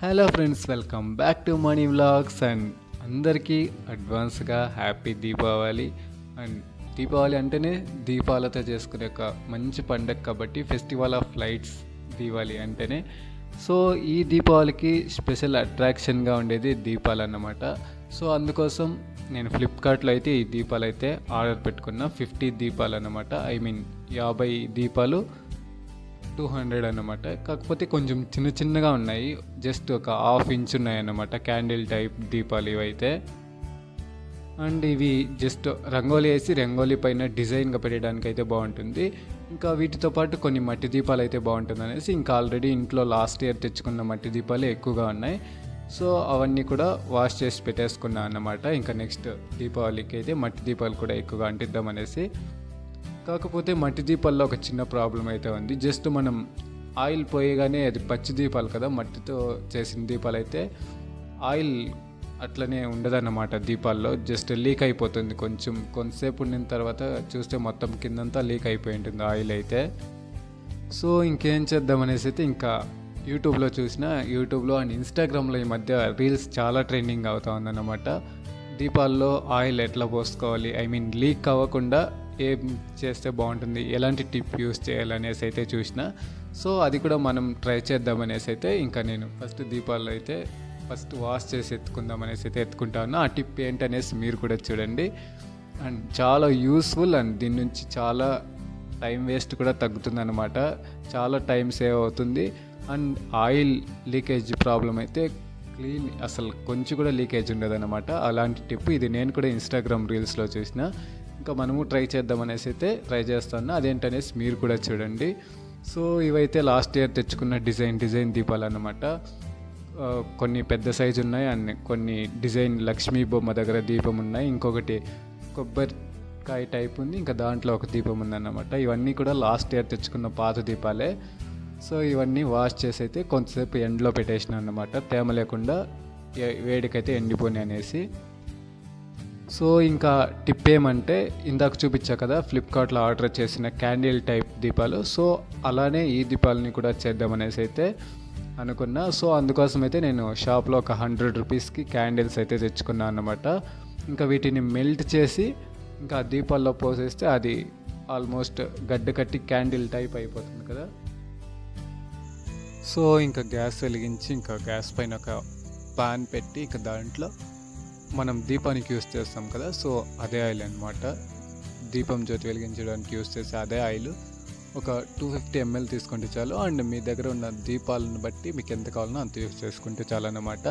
Hello friends, welcome back to money vlogs. And అందరికీ అడ్వాన్స్గా happy Deepavali. And Deepavali అంటేనే దీపాలతో చేసుకునే ఒక మంచి పండగ కాబట్టి ఫెస్టివల్ ఆఫ్ లైట్స్ దీపావళి అంటేనే. సో ఈ దీపావళికి స్పెషల్ అట్రాక్షన్గా ఉండేది దీపాలు అన్నమాట. సో అందుకోసం నేను ఫ్లిప్కార్ట్లో అయితే ఈ దీపాలు అయితే ఆర్డర్ పెట్టుకున్న 50 దీపాలు అన్నమాట. 50 దీపాలు 200 అన్నమాట. కాకపోతే కొంచెం చిన్న చిన్నగా ఉన్నాయి, జస్ట్ ఒక ½ ఇంచ్ ఉన్నాయి అన్నమాట, క్యాండిల్ టైప్ దీపాలు ఇవైతే. అండ్ ఇవి జస్ట్ రంగోలీ వేసి రంగోలీ పైన డిజైన్గా పెట్టడానికి అయితే బాగుంటుంది. ఇంకా వీటితో పాటు కొన్ని మట్టి దీపాలు అయితే బాగుంటుంది అనేసి ఇంకా ఆల్రెడీ ఇంట్లో లాస్ట్ ఇయర్ తెచ్చుకున్న మట్టి దీపాలు ఎక్కువగా ఉన్నాయి. సో అవన్నీ కూడా వాష్ చేసి పెట్టేసుకున్నా అన్నమాట. ఇంకా నెక్స్ట్ దీపావళికి అయితే మట్టి దీపాలు కూడా ఎక్కువగా అంటిద్దాం అనేసి. కాకపోతే మట్టి దీపాల్లో ఒక చిన్న ప్రాబ్లం అయితే ఉంది. జస్ట్ మనం ఆయిల్ పోయగానే అది పచ్చి దీపాలు కదా, మట్టితో చేసిన దీపాలు అయితే ఆయిల్ అట్లనే ఉండదన్నమాట దీపాల్లో, జస్ట్ లీక్ అయిపోతుంది. కొంతసేపు ఉండిన తర్వాత చూస్తే మొత్తం కిందంతా లీక్ అయిపోయి ఉంటుంది ఆయిల్ అయితే. సో ఇంకేం చేద్దాం అనేసి అయితే ఇంకా యూట్యూబ్లో అండ్ ఇన్స్టాగ్రామ్లో ఈ మధ్య రీల్స్ చాలా ట్రెండింగ్ అవుతా ఉందన్నమాట. దీపాల్లో ఆయిల్ ఎట్లా పోసుకోవాలి, లీక్ అవ్వకుండా ఏం చేస్తే బాగుంటుంది, ఎలాంటి టిప్ యూస్ చేయాలనేసి అయితే చూసిన. సో అది కూడా మనం ట్రై చేద్దామనేసి అయితే ఇంకా నేను దీపాలు అయితే ఫస్ట్ వాష్ చేసి ఎత్తుకుందామనేసి అయితే ఎత్తుకుంటాను. ఆ టిప్ ఏంటనేసి మీరు కూడా చూడండి. అండ్ చాలా యూస్ఫుల్, అండ్ దీని నుంచి చాలా టైం వేస్ట్ కూడా తగ్గుతుంది అనమాట. చాలా టైం సేవ్ అవుతుంది. అండ్ ఆయిల్ లీకేజ్ ప్రాబ్లం అయితే అసలు కొంచెం కూడా లీకేజ్ ఉండదు అనమాట. అలాంటి టిప్ ఇది నేను కూడా ఇన్స్టాగ్రామ్ రీల్స్లో చూసిన. ఇంకా మనము ట్రై చేద్దామనేసి అయితే ట్రై చేస్తాను. అదేంటనేసి మీరు కూడా చూడండి. సో ఇవైతే లాస్ట్ ఇయర్ తెచ్చుకున్న డిజైన్ దీపాలు అన్నమాట. కొన్ని పెద్ద సైజు ఉన్నాయి, అండ్ కొన్ని డిజైన్ లక్ష్మీ బొమ్మ దగ్గర దీపం ఉన్నాయి, ఇంకొకటి కొబ్బరికాయ టైప్ ఉంది, ఇంకా దాంట్లో ఒక దీపం ఉందన్నమాట. ఇవన్నీ కూడా లాస్ట్ ఇయర్ తెచ్చుకున్న పాత దీపాలే. సో ఇవన్నీ వాష్ చేసి అయితే కొంతసేపు ఎండలో పెట్టేసిన అన్నమాట, తేమ లేకుండా వేడికైతే ఎండిపోయి అనేసి. సో ఇంకా టిప్ ఏమంటే ఇందాక చూపించా కదా ఫ్లిప్కార్ట్లో ఆర్డర్ చేసిన క్యాండిల్ టైప్ దీపాలు, సో అలానే ఈ దీపాలని కూడా చేద్దామనేసి అయితే అనుకున్నా. సో అందుకోసం అయితే నేను షాప్లో ఒక 100 రూపీస్కి క్యాండిల్స్ అయితే తెచ్చుకున్నాను అన్నమాట. ఇంకా వీటిని మెల్ట్ చేసి ఇంకా దీపాల్లో పోసేస్తే అది ఆల్మోస్ట్ గడ్డ కట్టి క్యాండిల్ టైప్ అయిపోతుంది కదా. సో ఇంకా గ్యాస్ వెలిగించి ఇంకా గ్యాస్ పైన ఒక పాన్ పెట్టి ఇంకా దాంట్లో మనం దీపానికి యూస్ చేస్తాం కదా, సో అదే ఆయిల్ అనమాట. దీపం జ్యోతి వెలిగించడానికి యూస్ చేసే అదే ఆయిల్ ఒక 250 ml తీసుకుంటే చాలు. అండ్ మీ దగ్గర ఉన్న దీపాలను బట్టి మీకు ఎంత కావాలనో అంత యూస్ చేసుకుంటే చాలు అన్నమాట.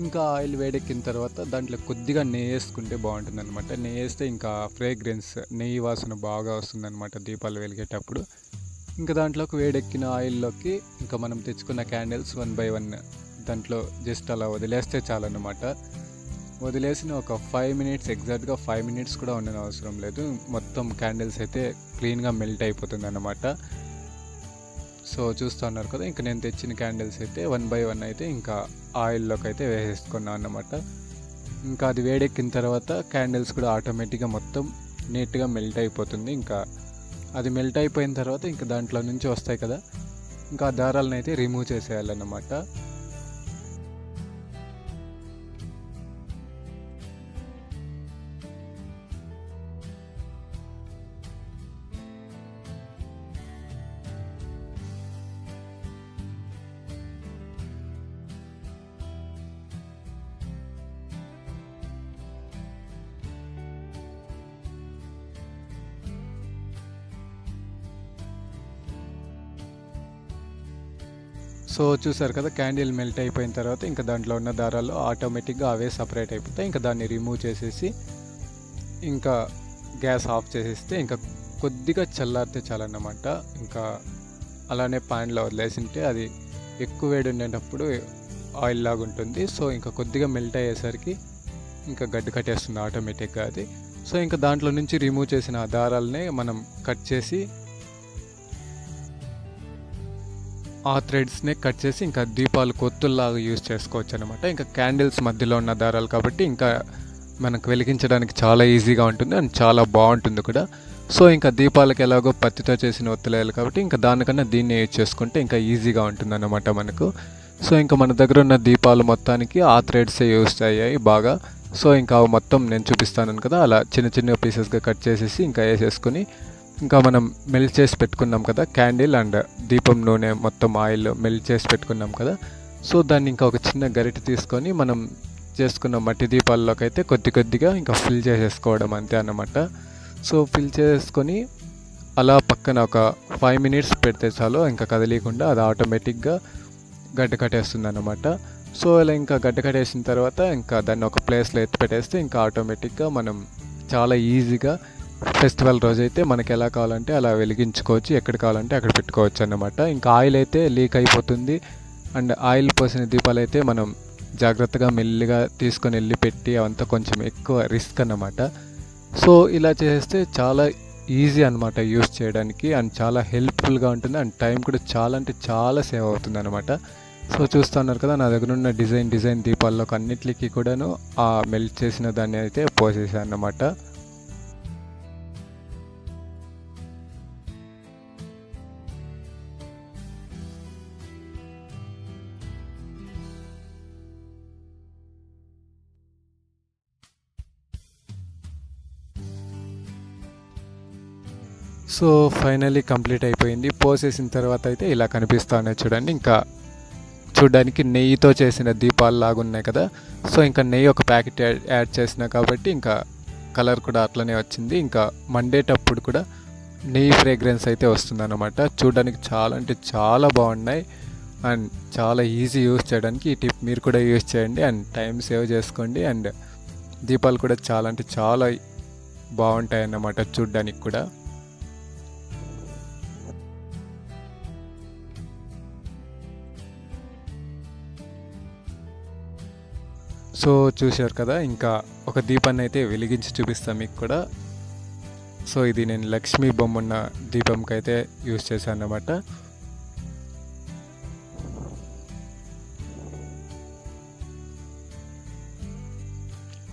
ఇంకా ఆయిల్ వేడెక్కిన తర్వాత దాంట్లో కొద్దిగా నెయ్యి వేసుకుంటే బాగుంటుంది అనమాట. నెయ్యి వేస్తే ఇంకా ఫ్రేగ్రెన్స్, నెయ్యి వాసన బాగా వస్తుంది అనమాట దీపాలు వెలిగేటప్పుడు. ఇంకా దాంట్లోకి వేడెక్కిన ఆయిల్లోకి ఇంకా మనం తెచ్చుకున్న క్యాండిల్స్ 1 by 1 దాంట్లో జస్ట్ అలా వదిలేస్తే చాలన్నమాట. వదిలేసిన ఒక 5 minutes, ఎగ్జాక్ట్గా 5 minutes కూడా ఉండని అవసరం లేదు, మొత్తం క్యాండిల్స్ అయితే క్లీన్గా మెల్ట్ అయిపోతుంది అన్నమాట. సో చూస్తూ ఉన్నారు కదా, ఇంకా నేను తెచ్చిన క్యాండిల్స్ అయితే 1 by 1 అయితే ఇంకా ఆయిల్లోకి అయితే వేసేసుకున్నాను అన్నమాట. ఇంకా అది వేడెక్కిన తర్వాత క్యాండిల్స్ కూడా ఆటోమేటిక్గా మొత్తం నీట్గా మెల్ట్ అయిపోతుంది. ఇంకా అది మెల్ట్ అయిపోయిన తర్వాత ఇంకా దాంట్లో నుంచి వస్తాయి కదా, ఇంకా ఆ దారాలను అయితే రిమూవ్ చేసేయాలన్నమాట. సో చూసారు కదా, క్యాండిల్ మెల్ట్ అయిపోయిన తర్వాత ఇంకా దాంట్లో ఉన్న దారాలు ఆటోమేటిక్గా అవే సపరేట్ అయిపోతాయి. ఇంకా దాన్ని రిమూవ్ చేసేసి ఇంకా గ్యాస్ ఆఫ్ చేసేస్తే ఇంకా కొద్దిగా చల్లారితే చాలన్నమాట. ఇంకా అలానే ప్యాన్లో వదిలేసింటే అది ఎక్కువ వేడి ఉండేటప్పుడు ఆయిల్ లాగా ఉంటుంది. సో ఇంకా కొద్దిగా మెల్ట్ అయ్యేసరికి ఇంకా గడ్డ కట్టేస్తుంది ఆటోమేటిక్గా అది. సో ఇంకా దాంట్లో నుంచి రిమూవ్ చేసిన ఆ దారాలనే మనం కట్ చేసి ఆ థ్రెడ్స్ని కట్ చేసి ఇంకా దీపాలు కొత్తుల్లాగా యూజ్ చేసుకోవచ్చు అనమాట. ఇంకా క్యాండిల్స్ మధ్యలో ఉన్న దారాలు కాబట్టి ఇంకా మనకు వెలిగించడానికి చాలా ఈజీగా ఉంటుంది అండ్ చాలా బాగుంటుంది కూడా. సో ఇంకా దీపాలకి ఎలాగో పత్తితో చేసిన ఒత్తులేయాలి కాబట్టి ఇంకా దానికన్నా దీన్ని యూజ్ చేసుకుంటే ఇంకా ఈజీగా ఉంటుంది అన్నమాట మనకు. సో ఇంకా మన దగ్గర ఉన్న దీపాలు మొత్తానికి ఆ థ్రెడ్సే యూస్ అయ్యాయి బాగా. సో ఇంకా అవి మొత్తం నేను చూపిస్తాను కదా, అలా చిన్న చిన్న పీసెస్గా కట్ చేసేసి ఇంకా వేసేసుకొని, ఇంకా మనం మెల్ట్ చేసి పెట్టుకున్నాం కదా క్యాండిల్ అండ్ దీపం నూనె మొత్తం ఆయిల్ మెల్ట్ చేసి పెట్టుకున్నాం కదా. సో దాన్ని ఇంకా ఒక చిన్న గరిటె తీసుకొని మనం చేసుకున్న మట్టి దీపాల్లోకి అయితే కొద్ది కొద్దిగా ఇంకా ఫిల్ చేసేసుకోవడం అంతే అన్నమాట. సో ఫిల్ చేసుకొని అలా పక్కన ఒక 5 minutes పెడితే చాలు, ఇంకా కదిలీకుండా అది ఆటోమేటిక్గా గడ్డ కట్టేస్తుంది అన్నమాట. సో ఇలా ఇంకా గడ్డ కట్టేసిన తర్వాత ఇంకా దాన్ని ఒక ప్లేస్లో ఎత్తి పెట్టేస్తే ఇంకా ఆటోమేటిక్గా మనం చాలా ఈజీగా ఫెస్టివల్ రోజైతే మనకి ఎలా కావాలంటే అలా వెలిగించుకోవచ్చు, ఎక్కడ కావాలంటే అక్కడ పెట్టుకోవచ్చు అన్నమాట. ఇంకా ఆయిల్ అయితే లీక్ అయిపోతుంది అండ్ ఆయిల్ పోసిన దీపాలు అయితే మనం జాగ్రత్తగా మెల్లిగా తీసుకొని వెళ్ళి పెట్టి అవంతా కొంచెం ఎక్కువ రిస్క్ అన్నమాట. సో ఇలా చేస్తే చాలా ఈజీ అనమాట యూస్ చేయడానికి అండ్ చాలా హెల్ప్ఫుల్గా ఉంటుంది అండ్ టైం కూడా చాలా అంటే చాలా సేవ్ అవుతుంది అనమాట. సో చూస్తున్నారు కదా, నా దగ్గర ఉన్న డిజైన్ దీపాల్లోకి అన్నిటికీ కూడాను ఆ మెల్ట్ చేసిన దాన్ని అయితే పోసేసాను అన్నమాట. సో ఫైనల్లీ కంప్లీట్ అయిపోయింది. పోసేసిన తర్వాత అయితే ఇలా కనిపిస్తూ ఉన్నాయి చూడండి. ఇంకా చూడడానికి నెయ్యితో చేసిన దీపాలు లాగా ఉన్నాయి కదా. సో ఇంకా నెయ్యి ఒక ప్యాకెట్ యాడ్ చేసిన కాబట్టి ఇంకా కలర్ కూడా అట్లనే వచ్చింది. ఇంకా మండేటప్పుడు కూడా నెయ్యి ఫ్రేగ్రెన్స్ అయితే వస్తుందన్నమాట. చూడడానికి చాలా అంటే చాలా బాగున్నాయి అండ్ చాలా ఈజీ యూస్ చేయడానికి. ఈ టిప్ మీరు కూడా యూస్ చేయండి అండ్ టైం సేవ్ చేసుకోండి అండ్ దీపాలు కూడా చాలా అంటే చాలా బాగుంటాయి అన్నమాట చూడడానికి కూడా. సో చూశారు కదా, ఇంకా ఒక దీపాన్ని అయితే వెలిగించి చూపిస్తాను మీకు కూడా. సో ఇది నేను లక్ష్మీ బొమ్మ ఉన్న దీపంకి అయితే యూస్ చేశాను అన్నమాట.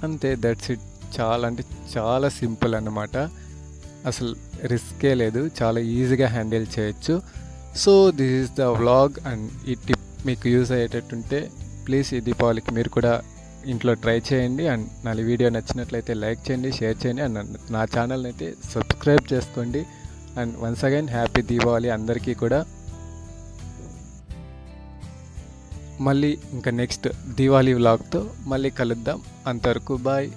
అంతే, దట్స్ ఇట్. చాలా అంటే చాలా సింపుల్ అన్నమాట, అసలు రిస్కే లేదు, చాలా ఈజీగా హ్యాండిల్ చేయొచ్చు. So this is the vlog and ఈ టిప్ మీకు యూజ్ అయ్యేటట్టుంటే ప్లీజ్ ఈ దీపావళికి మీరు కూడా ఇంట్లో ట్రై చేయండి అండ్ నా వీడియో నచ్చినట్లయితే లైక్ చేయండి, షేర్ చేయండి అండ్ నా ఛానల్ని అయితే సబ్స్క్రైబ్ చేసుకోండి. And once again happy Deepavali అందరికీ కూడా. మళ్ళీ ఇంకా నెక్స్ట్ దీపావళి వ్లాగ్తో మళ్ళీ కలుద్దాం. అంతవరకు బాయ్.